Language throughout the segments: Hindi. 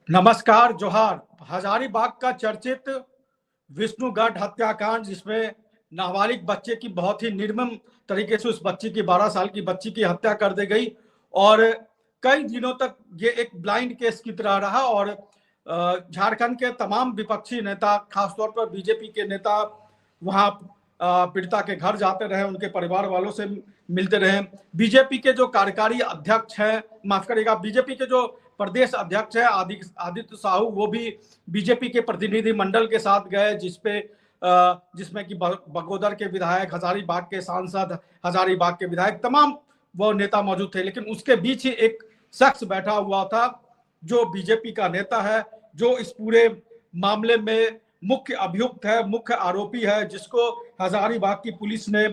नमस्कार, जोहार। हजारीबाग का चर्चित विष्णुगढ़ हत्याकांड, जिसमें नाबालिग बच्चे की बहुत ही निर्मम तरीके से उस बच्ची की 12 साल की बच्ची की हत्या कर दी गई और कई दिनों तक ये एक ब्लाइंड केस की तरह रहा। और झारखंड के तमाम विपक्षी नेता, खासतौर पर बीजेपी के नेता, वहां पीड़िता के घर जाते रहे, उनके परिवार वालों से मिलते रहे। बीजेपी के जो कार्यकारी अध्यक्ष हैं, माफ करिएगा, बीजेपी के जो प्रदेश अध्यक्ष है आदित्य साहू, वो भी बीजेपी के प्रतिनिधि मंडल के साथ गए, जिसमें कि बगोदर के विधायक, हजारीबाग के सांसद, हजारीबाग के विधायक, तमाम वो नेता मौजूद थे। लेकिन उसके बीच ही एक शख्स बैठा हुआ था जो बीजेपी का नेता है, जो इस पूरे मामले में मुख्य अभियुक्त है, मुख्य आरोपी है, जिसको हजारीबाग की पुलिस ने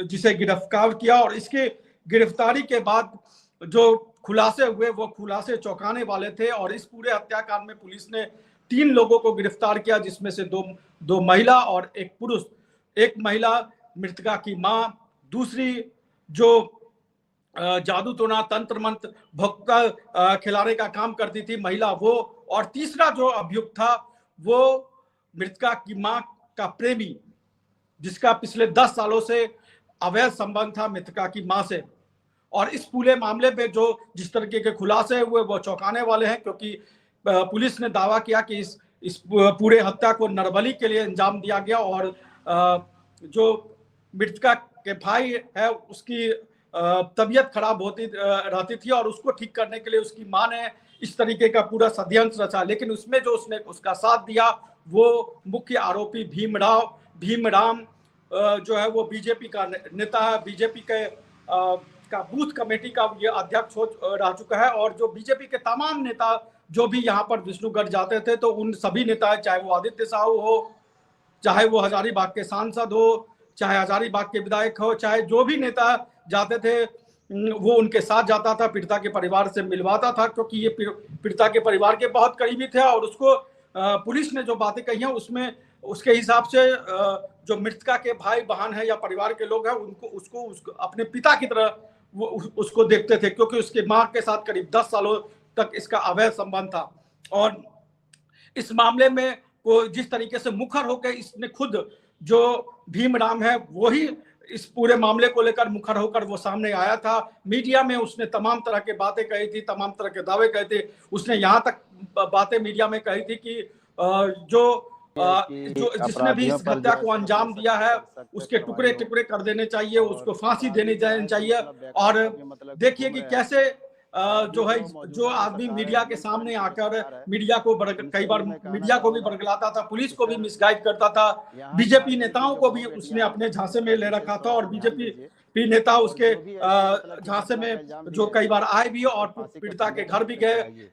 जिसे गिरफ्तार किया। और इसके गिरफ्तारी के बाद जो खुलासे हुए, वो खुलासे चौंकाने वाले थे। और इस पूरे हत्याकांड में पुलिस ने 3 लोगों को गिरफ्तार किया, जिसमें से दो महिला और एक पुरुष। एक महिला मृतका की मां, दूसरी जो जादू टोना, तंत्र मंत्र, भक्का खिलाने का काम करती थी महिला, वो। और तीसरा जो अभियुक्त था, वो मृतका की मां का प्रेमी, जिसका पिछले 10 सालों से अवैध संबंध था मृतका की मां से। और इस पूरे मामले में जो जिस तरीके के खुलासे हुए, वो चौंकाने वाले हैं, क्योंकि पुलिस ने दावा किया कि इस पूरे हत्या को नरबली के लिए अंजाम दिया गया। और जो मृतका के भाई है, उसकी तबीयत खराब होती रहती थी, और उसको ठीक करने के लिए उसकी मां ने इस तरीके का पूरा षड्यंत्र रचा। लेकिन उसमें जो उसने उसका साथ दिया, वो मुख्य आरोपी भीमराम जो है, वो बीजेपी का नेता है, बीजेपी के का बूथ कमेटी का ये अध्यक्ष हो रह चुका है। और जो बीजेपी के तमाम नेता जो भी यहाँ पर विष्णुगढ़ जाते थे, तो उन सभी नेता, चाहे वो आदित्य साहू हो, चाहे वो हजारीबाग के सांसद हो, चाहे हजारीबाग के विधायक हो, चाहे जो भी नेता जाते थे, वो उनके साथ जाता था, पीड़िता के परिवार से मिलवाता था, क्योंकि ये पीड़िता के परिवार के बहुत करीबी थे। और उसको पुलिस ने जो बातें कही हैं, उसमें उसके हिसाब से जो मृतका के भाई बहन है या परिवार के लोग हैं, उसको अपने पिता की तरह वो उसको देखते थे, क्योंकि उसकी मां के साथ करीब 10 सालों तक इसका अवैध संबंध था। और इस मामले में को जिस तरीके से मुखर होकर इसने खुद, जो भीमराम है, वही इस पूरे मामले को लेकर मुखर होकर वो सामने आया था। मीडिया में उसने तमाम तरह के बातें कही थी, तमाम तरह के दावे कहे थे। उसने यहाँ तक बातें मीडिया में कही थी कि जो जिसने भी इस हत्या को अंजाम दिया है, उसके टुकड़े टुकड़े कर देने चाहिए, उसको फांसी देने चाहिए। और देखिए कि कैसे जो है, जो आदमी मीडिया के सामने आकर मीडिया को कई बार मीडिया को भी बरगलाता था, पुलिस को भी मिसगाइड करता था, बीजेपी नेताओं को भी उसने अपने झांसे में ले रखा था। और बीजेपी नेता उसके झांसे में जो कई बार आए भी और पीड़िता के घर भी गए,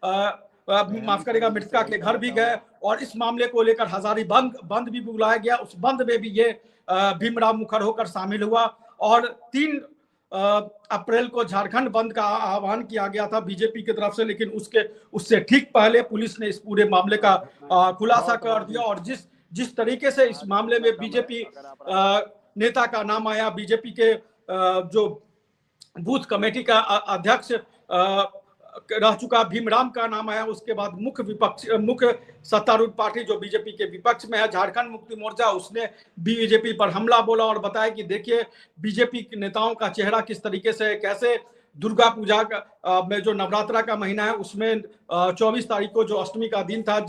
माफ करेगा, मृतका के घर भी गए। और इस मामले को लेकर हजारीबाग बंद भी बुलाया गया, उस बंद में भी ये भीमराव मुखर होकर शामिल हुआ। और 3 अप्रैल को झारखंड बंद का आह्वान किया गया था बीजेपी की तरफ से। लेकिन उससे ठीक पहले पुलिस ने इस पूरे मामले का खुलासा कर दिया। और जिस तरीके से इस मामले में बीजेपी नेता का नाम आया, बीजेपी के जो बूथ कमेटी का अध्यक्ष रह चुका भीमराम का नाम आया, उसके बाद मुख्य सत्तारूढ़ पार्टी जो बीजेपी के विपक्ष में है, झारखंड मुक्ति मोर्चा, उसने बीजेपी पर हमला बोला और बताया कि देखिए बीजेपी के नेताओं का चेहरा किस तरीके से, कैसे दुर्गा पूजा में जो नवरात्रा का महीना है, उसमें 24 तारीख को जो अष्टमी का दिन था,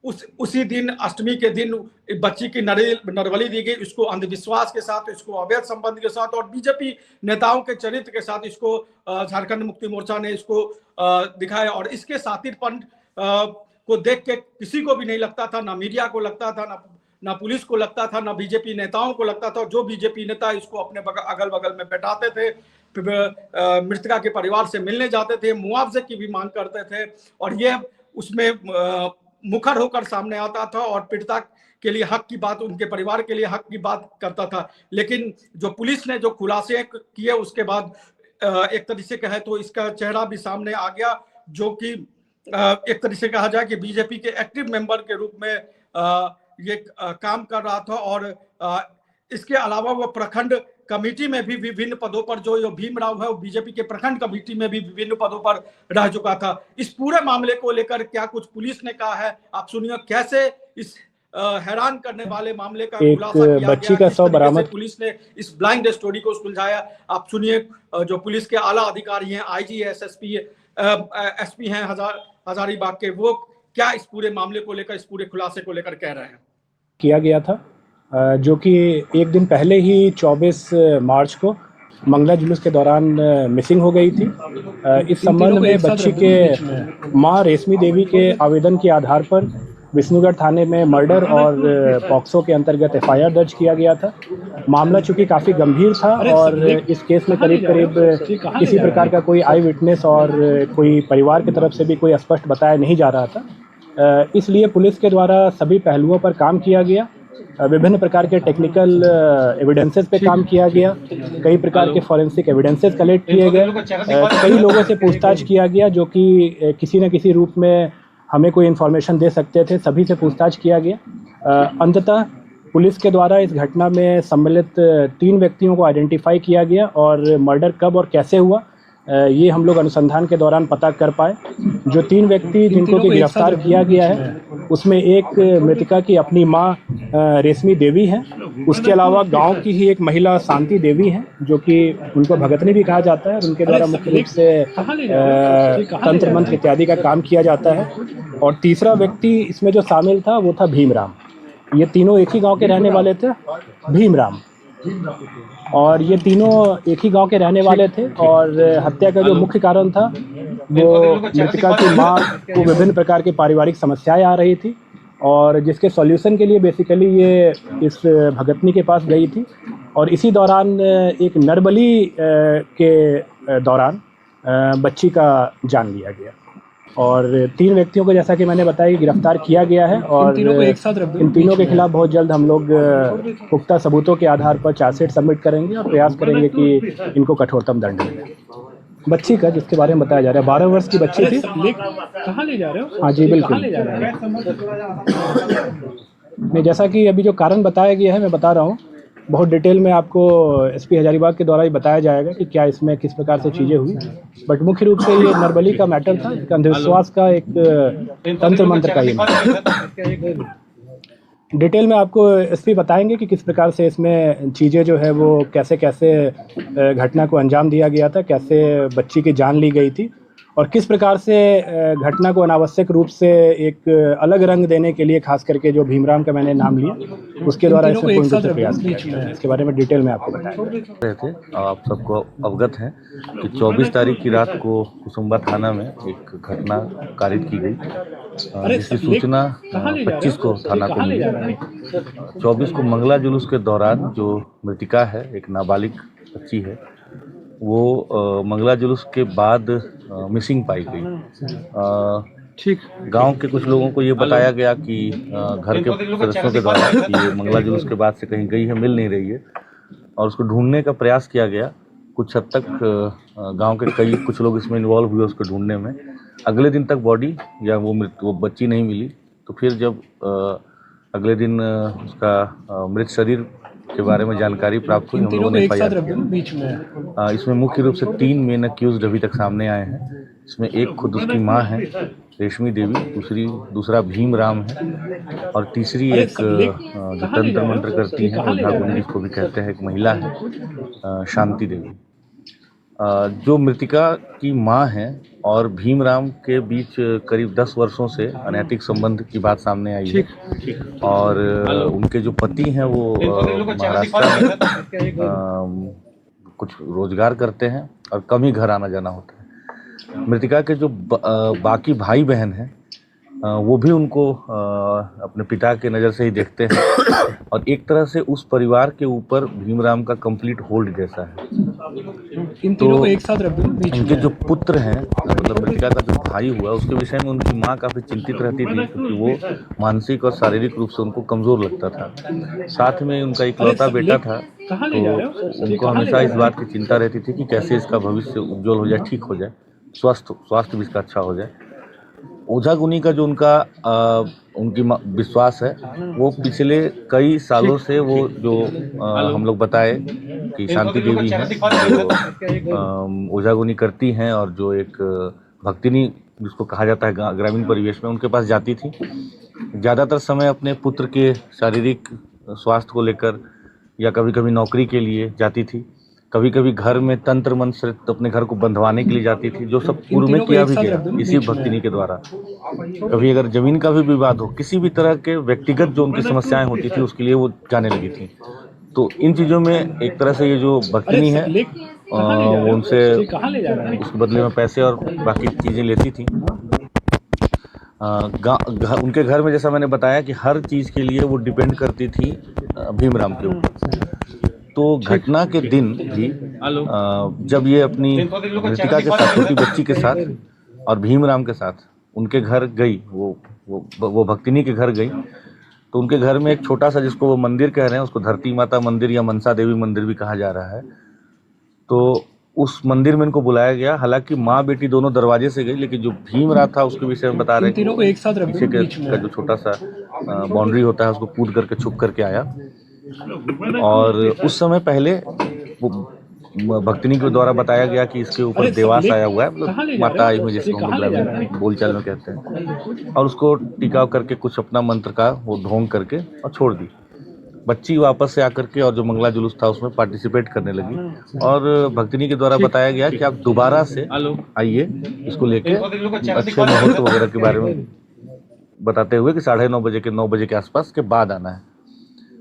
उसी दिन, अष्टमी के दिन बच्ची की नरबली दी गई। इसको अंधविश्वास के साथ, इसको अवैध संबंध के साथ और बीजेपी नेताओं के चरित्र के साथ इसको झारखंड मुक्ति मोर्चा ने इसको दिखाया। और इसके साथीपन को देख के किसी को भी नहीं लगता था, ना मीडिया को लगता था, ना पुलिस को लगता था, ना बीजेपी नेताओं को लगता था। जो बीजेपी नेता इसको अपने अगल बगल में बैठाते थे, मृतका के परिवार से मिलने जाते थे, मुआवजे की भी मांग करते थे, और ये उसमें मुखर होकर सामने आता था और पीड़िता के लिए हक की बात, उनके परिवार के लिए हक की बात करता था। लेकिन जो पुलिस ने जो खुलासे किए, उसके बाद एक तरीके से कहे तो इसका चेहरा भी सामने आ गया, जो कि एक तरीके से कहा जाए कि बीजेपी के एक्टिव मेंबर के रूप में ये काम कर रहा था। और इसके अलावा वो प्रखंड कमेटी में भी विभिन्न पदों पर, जो भीमराव है वो बीजेपी के प्रखंड कमेटी में भी विभिन्न पदों पर रह चुका था। इस पूरे मामले को लेकर क्या कुछ पुलिस ने कहा है, आप सुनिए कैसे इस हैरान करने वाले मामले का खुलासा किया बच्ची गया, का शव बरामद। पुलिस ने इस ब्लाइंड स्टोरी को सुलझाया। आप सुनिए जो पुलिस के आला अधिकारी हैं, आईजी, एसएसपी, एसपी हैं हजारीबाग के, वो क्या इस पूरे मामले को लेकर, इस पूरे खुलासे को लेकर कह रहे हैं। किया गया था जो कि एक दिन पहले ही 24 मार्च को मंगला जुलूस के दौरान मिसिंग हो गई थी। इस संबंध में बच्ची के मां रेशमी देवी के आवेदन के आधार पर विष्णुगढ़ थाने में मर्डर और पॉक्सो के अंतर्गत एफआईआर दर्ज किया गया था। मामला चूंकि काफ़ी गंभीर था और इस केस में करीब किसी प्रकार का कोई आई विटनेस और कोई परिवार की तरफ से भी कोई स्पष्ट बताया नहीं जा रहा था, इसलिए पुलिस के द्वारा सभी पहलुओं पर काम किया गया। विभिन्न प्रकार के टेक्निकल एविडेंसेस पे काम किया गया, कई प्रकार के फॉरेंसिक एविडेंसेस कलेक्ट किए गए, कई लोगों से पूछताछ किया गया जो कि किसी न किसी रूप में हमें कोई इन्फॉर्मेशन दे सकते थे, सभी से पूछताछ किया गया। अंततः पुलिस के द्वारा इस घटना में सम्मिलित 3 व्यक्तियों को आइडेंटिफाई किया गया और मर्डर कब और कैसे हुआ ये हम लोग अनुसंधान के दौरान पता कर पाए। जो 3 व्यक्ति जिनको कि गिरफ्तार किया गया है उसमें एक मृतका की अपनी मां रेशमी देवी है, उसके अलावा गांव की ही एक महिला शांति देवी है जो कि उनको भगतनी भी कहा जाता है और उनके द्वारा मुख्य रूप से तंत्र मंत्र इत्यादि का काम किया जाता है। और तीसरा व्यक्ति इसमें जो शामिल था वो था भीमराम। ये तीनों एक ही गाँव के रहने वाले थे, भीमराम, और ये तीनों एक ही गांव के रहने वाले थे। और हत्या का जो मुख्य कारण था वो मृतका की मां को विभिन्न प्रकार की पारिवारिक समस्याएं आ रही थी और जिसके सॉल्यूशन के लिए बेसिकली ये इस भगतनी के पास गई थी। और इसी दौरान एक नरबली के दौरान बच्ची का जान लिया गया और 3 व्यक्तियों को जैसा कि मैंने बताया गिरफ्तार किया गया है और इन तीनों के खिलाफ बहुत जल्द हम लोग पुख्ता सबूतों के आधार पर चार्जशीट सबमिट करेंगे और प्रयास करेंगे कि इनको कठोरतम दंड मिले। बच्ची का जिसके बारे में बताया जा रहा है 12 वर्ष की बच्ची थी। कहाँ ले जा रहे हो? हाँ जी बिल्कुल। नहीं, जैसा कि अभी जो कारण बताया गया है मैं बता रहा हूँ, बहुत डिटेल में आपको एसपी हजारीबाग के द्वारा ही बताया जाएगा कि क्या इसमें किस प्रकार से चीज़ें हुई। बट मुख्य रूप से ये नरबली का मैटर था, एक अंधविश्वास का, एक तंत्र मंत्र का ये डिटेल में आपको एसपी बताएंगे कि किस प्रकार से इसमें चीज़ें जो है वो कैसे कैसे घटना को अंजाम दिया गया था, कैसे बच्ची की जान ली गई थी और किस प्रकार से घटना को अनावश्यक रूप से एक अलग रंग देने के लिए खास करके जो भीमराम का मैंने नाम लिया उसके द्वारा इसमें पूर्ण रूप से प्रयास किया। इसके बारे में डिटेल में आपको बताया थे। आप सबको अवगत हैं कि 24 तारीख की रात को कुसुम्बा थाना में एक घटना कारित की गई, जिसकी सूचना 25 को थाना को मिली। 24 को मंगला जुलूस के दौरान जो मृतिका है, एक नाबालिग बच्ची है, वो मंगला जुलूस के बाद मिसिंग पाई गई। ठीक, गांव के कुछ लोगों को ये बताया गया कि घर के सदस्यों के द्वारा कि ये मंगला जुलूस के बाद से कहीं गई है, मिल नहीं रही है और उसको ढूंढने का प्रयास किया गया। कुछ हद तक गांव के कुछ लोग इसमें इन्वॉल्व हुए उसको ढूंढने में। अगले दिन तक बॉडी या वो बच्ची नहीं मिली, तो फिर जब अगले दिन उसका मृत शरीर के बारे में जानकारी प्राप्त हुई, हम लोगों ने इसमें मुख्य रूप से 3 मेन अक्यूज्ड अभी तक सामने आए हैं। इसमें एक खुद उसकी मां है रेशमी देवी, दूसरा भीमराम है और तीसरी एक जो तंत्र मंत्र करती है ओझागुनी जिसको भी कहते हैं, एक महिला है शांति देवी। जो मृतिका की मां है और भीमराम के बीच करीब 10 वर्षों से अनैतिक संबंध की बात सामने आई है और उनके जो पति हैं वो महाराष्ट्र में कुछ रोजगार करते हैं और कम ही घर आना जाना होता है। मृतिका के जो बाकी भाई बहन हैं वो भी उनको अपने पिता के नज़र से ही देखते हैं और एक तरह से उस परिवार के ऊपर भीमराम का कंप्लीट होल्ड जैसा है। इन तीनों को एक साथ इनके जो पुत्र हैं, मतलब मृतिका का जो भाई हुआ, उसके विषय में उनकी माँ काफ़ी चिंतित रहती थी क्योंकि वो मानसिक और शारीरिक रूप से उनको कमज़ोर लगता था। साथ में उनका इकलौता बेटा था, तो उनको हमेशा इस बात की चिंता रहती थी कि कैसे इसका भविष्य उज्जवल हो जाए, ठीक हो जाए, स्वास्थ्य भी इसका अच्छा हो जाए। ओझागुनी का जो उनकी विश्वास है, वो पिछले कई सालों से वो जो हम लोग बताए की शांति देवी हैं, जो ओजागुनी करती हैं और जो एक भक्तिनी जिसको कहा जाता है ग्रामीण परिवेश में, उनके पास जाती थी। ज़्यादातर समय अपने पुत्र के शारीरिक स्वास्थ्य को लेकर या कभी कभी नौकरी के लिए जाती थी, कभी कभी घर में तंत्र मंत्र से अपने घर को बंधवाने के लिए जाती थी, जो सब पूर्व में किया भी गया इसी भक्तिनी के द्वारा। कभी अगर जमीन का भी विवाद हो, किसी भी तरह के व्यक्तिगत जो उनकी समस्याएं होती थी, उसके लिए वो जाने लगी थी। तो इन चीज़ों में एक तरह से ये जो भक्तिनी है वो उनसे उसके बदले में पैसे और बाकी चीज़ें लेती थी। उनके घर में जैसा मैंने बताया कि हर चीज़ के लिए वो डिपेंड करती थी भीमराम के ऊपर। तो घटना के दिन भी जब ये अपनी मृतिका के साथ, छोटी बच्ची के साथ और भीमराम के साथ उनके घर गई, वो भक्तिनी के घर गई, तो उनके घर में एक छोटा सा, जिसको वो मंदिर कह रहे हैं, उसको धरती माता मंदिर या मनसा देवी मंदिर भी कहा जा रहा है, तो उस मंदिर में इनको बुलाया गया। हालांकि माँ बेटी दोनों दरवाजे से गई, लेकिन जो भीमराव था उसके विषय में बता रहे हैं एक साथ पीछे का जो छोटा सा बाउंड्री होता है उसको कूद करके छुप करके आया। और उस समय पहले भक्तिनी के द्वारा बताया गया कि इसके ऊपर देवास आया हुआ है, मतलब माता आई हुई, जिसको हम लोग बोलचाल में कहते हैं, और उसको टिकाव करके कुछ अपना मंत्र का वो ढोंग करके और छोड़ दी। बच्ची वापस से आकर के और जो मंगला जुलूस था उसमें पार्टिसिपेट करने लगी, और भक्तिनी के द्वारा बताया गया कि आप दोबारा से आइए, इसको लेके अच्छे मुहूर्त वगैरह के बारे में बताते हुए कि 9:30 बजे के आसपास के बाद आना है।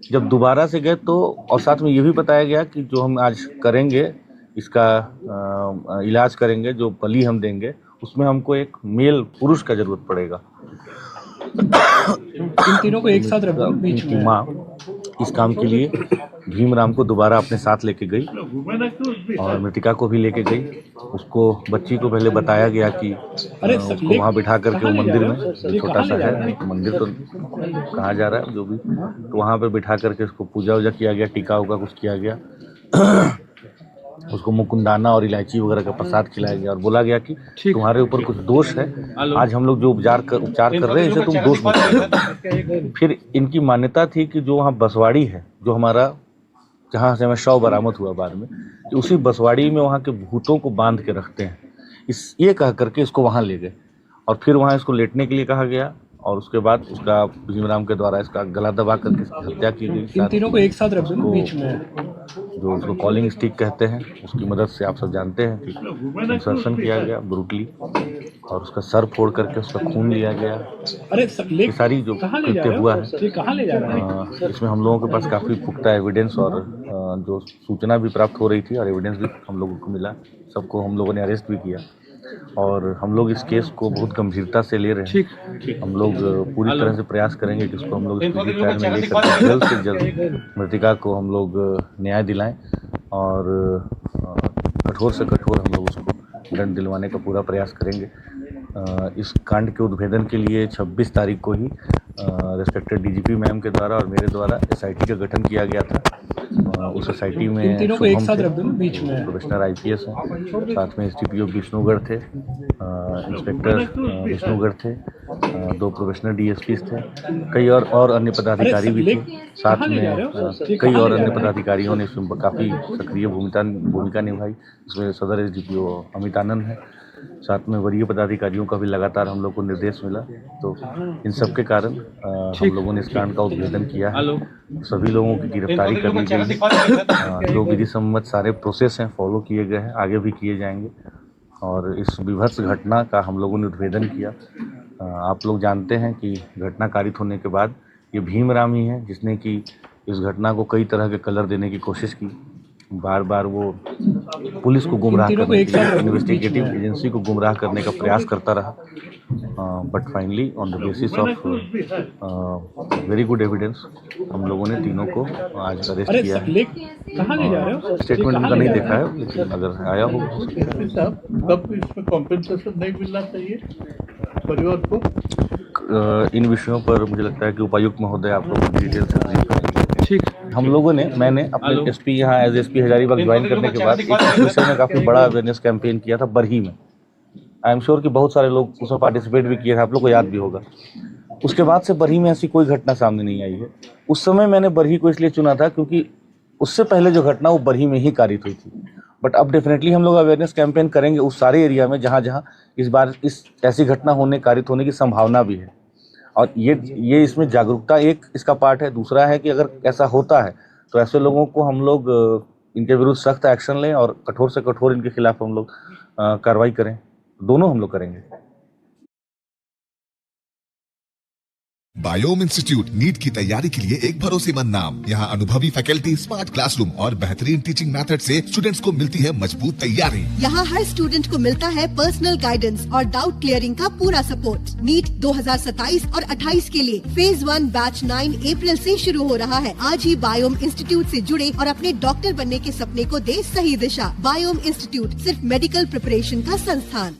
जब दोबारा से गए तो, और साथ में ये भी बताया गया कि जो हम आज करेंगे, इसका इलाज करेंगे, जो बलि हम देंगे, उसमें हमको एक मेल पुरुष का जरूरत पड़ेगा। इन तीनों को एक साथ रख दो बीच में। माँ इस काम के लिए भीमराम को दोबारा अपने साथ लेके गई और मृतिका को भी लेके गई। उसको, बच्ची को पहले बताया गया कि उसको वहाँ बिठा करके वो मंदिर में, छोटा सा है मंदिर तो कहा जा रहा है जो भी, तो वहाँ पे बिठा करके उसको पूजा वूजा किया गया, टीका उका कुछ किया गया। उसको मुकुंदाना और इलायची वगैरह का प्रसाद खिलाया गया और बोला गया कि तुम्हारे ऊपर कुछ दोष है, आज हम लोग जो उपचार कर रहे हैं इसे तुम दोष मत करो। फिर इनकी मान्यता थी कि जो वहाँ बसवाड़ी है, जो हमारा, जहाँ से हमें शव बरामद हुआ बाद में, कि उसी बसवाड़ी में वहाँ के भूतों को बांध के रखते हैं। ये कह करके इसको वहाँ ले गए और फिर वहाँ इसको लेटने के लिए कहा गया, और उसके बाद उसका भीमराम के द्वारा इसका गला दबा करके इसकी हत्या की गई। इन तीनों को एक साथ रख दो बीच में। जो उसको कॉलिंग स्टिक कहते हैं, उसकी मदद से आप सब जानते हैं कि इंसर्शन किया गया ब्रूटली, और उसका सर फोड़ करके उसका खून लिया गया। ये सारी जो कृत्य हुआ है, इसमें हम लोगों के पास काफ़ी पुख्ता एविडेंस और जो सूचना भी प्राप्त हो रही थी और एविडेंस भी हम लोगों को मिला। सबको हम लोगों ने अरेस्ट भी किया और हम लोग इस केस को बहुत गंभीरता से ले रहे हैं। हम लोग पूरी तरह से प्रयास करेंगे कि इसको हम लोग ट्रायल में लेकर जल्द से जल्द मृतिका को हम लोग न्याय दिलाएं और कठोर से कठोर हम लोग उसको दंड दिलवाने का पूरा प्रयास करेंगे। इस कांड के उद्भेदन के लिए 26 तारीख को ही रेस्पेक्टेड डीजीपी मैम के द्वारा और मेरे द्वारा एसआईटी का गठन किया गया था। उस एसआईटी में प्रोफेशनल आईपीएस हैं, साथ में एसडीपीओ विष्णुगढ़ थे, इंस्पेक्टर विष्णुगढ़ थे, 2 प्रोफेशनल डीएसपीज थे, कई और अन्य पदाधिकारी भी थे। साथ में कई और अन्य पदाधिकारियों ने इसमें काफ़ी सक्रिय भूमिका निभाई। इसमें सदर एसडीपीओ अमित आनंद है, साथ में वरीय पदाधिकारियों का भी लगातार हम लोग को निर्देश मिला। तो इन सब के कारण हम लोगों ने इस कांड का उद्भेदन किया है। सभी लोगों की गिरफ्तारी कर ली गई। जो विधि सम्मत सारे प्रोसेस हैं फॉलो किए गए हैं, आगे भी किए जाएंगे। और इस विभत्स घटना का हम लोगों ने उद्भेदन किया। आप लोग जानते हैं कि घटना कारित होने के बाद ये भीमराम ही है जिसने कि इस घटना को कई तरह के कलर देने की कोशिश की। बार बार वो पुलिस को गुमराह करने के लिए, इन्वेस्टिगेटिव एजेंसी को गुमराह करने का प्रयास करता रहा, but finally on the basis of very good evidence हम लोगों ने तीनों को आज अरेस्ट किया है। स्टेटमेंट उनका नहीं देखा है, लेकिन अगर आया हो। कब इसमें कॉम्पेंसेशन नहीं मिलना चाहिए परिवार को? इन विषयों पर मुझे लगता है कि उपायुक्त महोदय आप लोगों को डिटेल से ब्रीफ करेंगे। ठीक, हम लोगों ने, मैंने अपने एसपी यहाँ एज एसपी हजारीबाग ज्वाइन करने के बाद एक विषय में काफ़ी बड़ा अवेयरनेस कैंपेन किया था बरही में। आई एम श्योर कि बहुत सारे लोग उसमें पार्टिसिपेट भी किए थे, आप लोग को याद भी होगा। उसके बाद से बरही में ऐसी कोई घटना सामने नहीं आई है। उस समय मैंने बरही को इसलिए चुना था क्योंकि उससे पहले जो घटना वो बरही में ही कारित हुई थी। बट अब डेफिनेटली हम लोग अवेयरनेस कैंपेन करेंगे उस सारे एरिया में जहाँ जहाँ इस बार इस ऐसी घटना कारित होने की संभावना भी है। और ये इसमें जागरूकता एक इसका पार्ट है। दूसरा है कि अगर ऐसा होता है तो ऐसे लोगों को हम लोग इनके विरुद्ध सख्त एक्शन लें और कठोर से कठोर इनके खिलाफ हम लोग कार्रवाई करें। दोनों हम लोग करेंगे। बायोम इंस्टीट्यूट नीट की तैयारी के लिए एक भरोसेमंद नाम। यहाँ अनुभवी फैकल्टी, स्मार्ट क्लासरूम और बेहतरीन टीचिंग मेथड से स्टूडेंट्स को मिलती है मजबूत तैयारी। यहाँ हर स्टूडेंट को मिलता है पर्सनल गाइडेंस और डाउट क्लियरिंग का पूरा सपोर्ट। नीट 2027 और 28 के लिए फेज 1 बैच 9 अप्रैल से शुरू हो रहा है। आज ही बायोम इंस्टीट्यूट से जुड़े और अपने डॉक्टर बनने के सपने को दे सही दिशा। बायोम इंस्टीट्यूट सिर्फ मेडिकल प्रिपरेशन का संस्थान।